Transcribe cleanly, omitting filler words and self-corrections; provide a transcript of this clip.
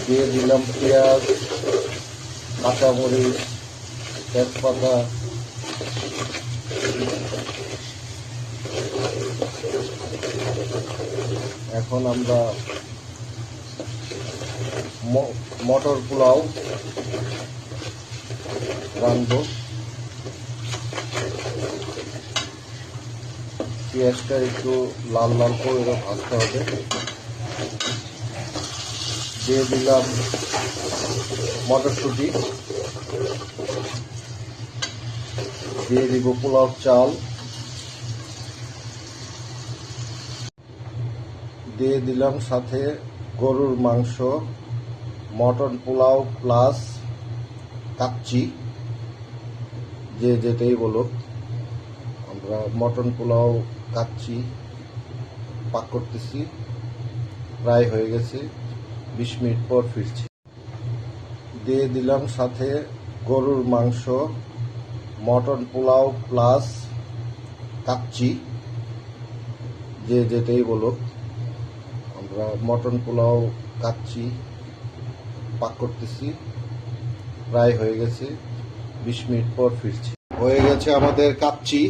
দিয়ে দিলাম পেঁয়াজ, কাঁচামরিচ, তেজপাতা, এখন আমরা মটর পোলাও রাঁধবো। পেঁয়াজটা একটু লাল লাল করে ভাজতে হবে। দিয়ে দিলাম মটরশুঁটি, দিয়ে দিব পোলাও চাল, দিয়ে দিলাম সাথে গরুর মাংস, মটন পোলাও প্লাস কাচ্চি, যে যেটাই বলুক। আমরা মটন পোলাও কাচ্চি পাক করতেছি, প্রায় হয়ে গেছে, 20 মিনিট পর ফিরছি। দিয়ে দিলাম সাথে গরুর মাংস, মটন পোলাও প্লাস কাচ্চি, যে যেটাই বলুক। আমরা মটন পোলাও কাচ্চি পাক করতেছি, প্রায় হয়ে গেছে, 20 মিনিট পর ফিরছি। হয়ে গেছে আমাদের কাচ্চি।